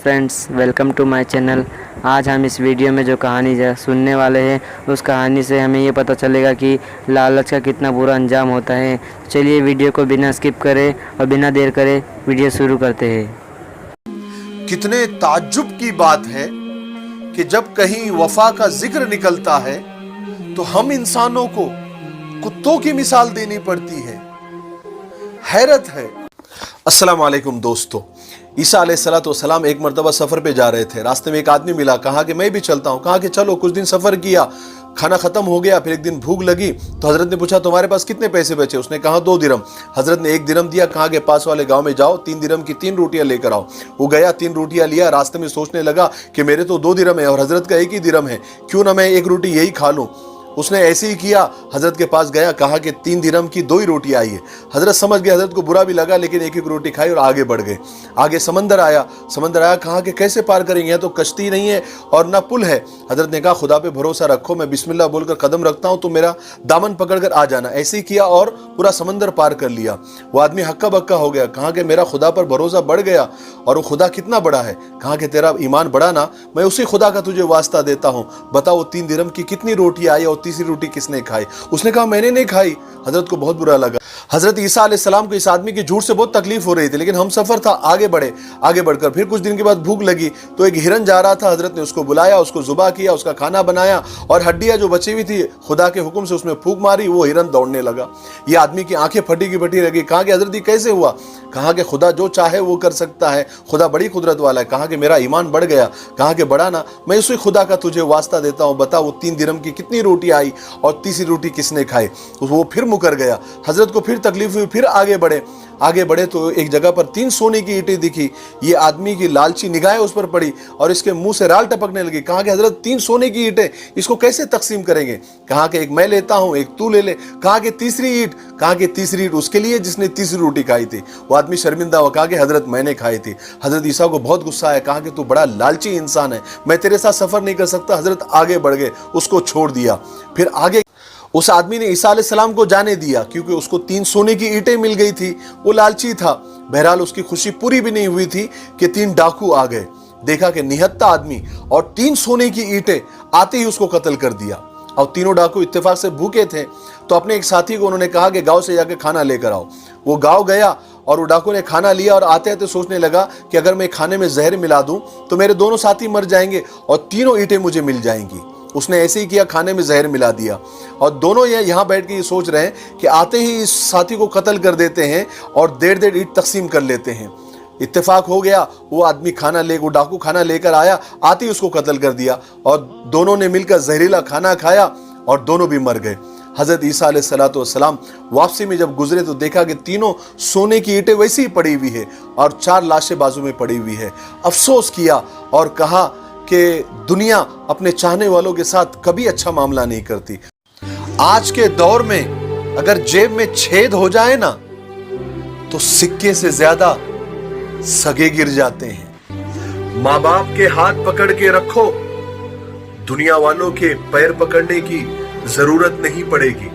Friends, welcome to my channel. आज हम इस वीडियो में जो कहानी सुनने वाले हैं उस कहानी से हमें ये पता चलेगा कि लालच का कितना बुरा अंजाम होता है। तो चलिए वीडियो को बिना स्किप करें और बिना देर करे वीडियो शुरू करते हैं। कितने ताज्जुब की बात है कि जब कहीं वफा का जिक्र निकलता है तो हम इंसानों को कुत्तों की मिसाल देनी पड़ती है। हैरत है। अस्सलाम वालेकुम दोस्तों, ईसा अलैहिस्सलाम एक मरतबा सफर पे जा रहे थे। रास्ते में एक आदमी मिला, कहा कि मैं भी चलता हूँ। कहा कि चलो। कुछ दिन सफर किया, खाना खत्म हो गया, फिर एक दिन भूख लगी तो हजरत ने पूछा तुम्हारे पास कितने पैसे बचे? उसने कहा 2 दिरहम। हजरत ने 1 दिरहम दिया, कहा कि पास वाले गांव में जाओ 3 दिरहम की 3 रोटियां लेकर आओ। वो गया, 3 रोटियां लिया। रास्ते में सोचने लगा कि मेरे तो 2 दिरहम है और हजरत का 1 ही दिरहम है, क्यों ना मैं 1 रोटी यही खा लूं। उसने ऐसे ही किया, हजरत के पास गया, कहा कि 3 दिरहम की 2 ही रोटी आई है। हजरत समझ गए, हजरत को बुरा भी लगा, लेकिन 1-1 रोटी खाई और आगे बढ़ गए। आगे समंदर आया, कहा कि कैसे पार करेंगे, यहाँ तो कश्ती नहीं है और ना पुल है। हजरत ने कहा खुदा पे भरोसा रखो, मैं बिस्मिल्लाह बोलकर कदम रखता हूँ तो मेरा दामन पकड़कर आ जाना। ऐसे ही किया और पूरा समंदर पार कर लिया। वो आदमी हक्का बक्का हो गया, कहा कि मेरा खुदा पर भरोसा बढ़ गया। और वो खुदा कितना बड़ा है? कहा कि तेरा ईमान बढ़ा ना, मैं उसी खुदा का तुझे वास्ता देता हूँ, बताओ 3 दिरहम की कितनी रोटी आई और तीसरी रोटी किसने खाई? उसने कहा मैंने नहीं खाई। हजरत को बहुत बुरा लगा। हजरत ईसा अलैहिस्सलाम को इस आदमी की झूठ से बहुत तकलीफ हो रही थी, लेकिन हम सफर था, आगे बढ़कर फिर कुछ दिन के बाद भूख लगी तो एक हिरन जा रहा था। हजरत ने उसको बुलाया, उसको जुबा किया, उसका खाना बनाया और हड्डियां जो बची हुई थी खुदा के हुक्म से उसमें फूंक मारी। वो हिरन दौड़ने लगा। ये आदमी की आंखें फटी की फटी लगी। कहा कि हजरत ये कैसे हुआ? कहा कि खुदा जो चाहे वो कर सकता है, खुदा बड़ी कुदरत वाला है। कहा कि मेरा ईमान बढ़ गया। कहा कि बढ़ा ना, मैं उसी खुदा का तुझे वास्ता देता हूँ, बता वो 3 दिरहम की कितनी रोटी आई और तीसरी रोटी किसने खाई? वो फिर मुकर गया। हजरत को फिर तकलीफ हुई, फिर आगे बढ़े तो एक जगह पर 3 सोने की ईंटें दिखी। ये आदमी की लालची निगाहें उस पर पड़ी और इसके मुंह से राल टपकने लगी। कहा कि हजरत 3 सोने की ईंटें, इसको कैसे तकसीम करेंगे? कहा कि एक मैं लेता हूं, एक तू ले ले। कहा कि तीसरी ईंट? कहा कि तीसरी ईंट उसके लिए जिसने तीसरी रोटी खाई थी। वो आदमी शर्मिंदा हुआ, कहा कि हजरत मैंने खाई थी। हजरत ईसा को बहुत गुस्सा आया, कहा कि तू बड़ा लालची इंसान है, मैं तेरे साथ सफर नहीं कर सकता। हजरत आगे बढ़ गए, उसको छोड़ दिया। फिर आगे उस आदमी ने ईसा अलैहिस्सलाम को जाने दिया, क्योंकि उसको 3 सोने की ईंटें मिल गई थी। वो लालची था। बहरहाल उसकी खुशी पूरी भी नहीं हुई थी कि 3 डाकू आ गए। देखा कि निहत्था आदमी और 3 सोने की ईंटें, आते ही उसको कत्ल कर दिया। और तीनों डाकू इत्तेफाक से भूखे थे तो अपने एक साथी को उन्होंने कहा कि गांव से जाकर खाना लेकर आओ। वो गांव गया और वो डाकू ने खाना लिया और आते आते सोचने लगा कि अगर मैं खाने में जहर मिला दूं तो मेरे दोनों साथी मर जाएंगे और 3 ईंटें मुझे मिल जाएंगी। उसने ऐसे ही किया, खाने में जहर मिला दिया और दोनों यहाँ बैठ के ये सोच रहे हैं कि आते ही इस साथी को कत्ल कर देते हैं और 1.5 ईंट तकसीम कर लेते हैं। इत्तेफाक हो गया, वो डाकू खाना लेकर आया, आते ही उसको कत्ल कर दिया और दोनों ने मिलकर जहरीला खाना खाया और दोनों भी मर गए। हजरत ईसा अलैहिस्सलाम वापसी में जब गुजरे तो देखा कि 3 सोने की ईंटें वैसी ही पड़ी हुई है और 4 लाशें बाजू में पड़ी हुई है। अफसोस किया और कहा कि दुनिया अपने चाहने वालों के साथ कभी अच्छा मामला नहीं करती। आज के दौर में अगर जेब में छेद हो जाए ना तो सिक्के से ज्यादा सगे गिर जाते हैं। माँ बाप के हाथ पकड़ के रखो, दुनिया वालों के पैर पकड़ने की जरूरत नहीं पड़ेगी।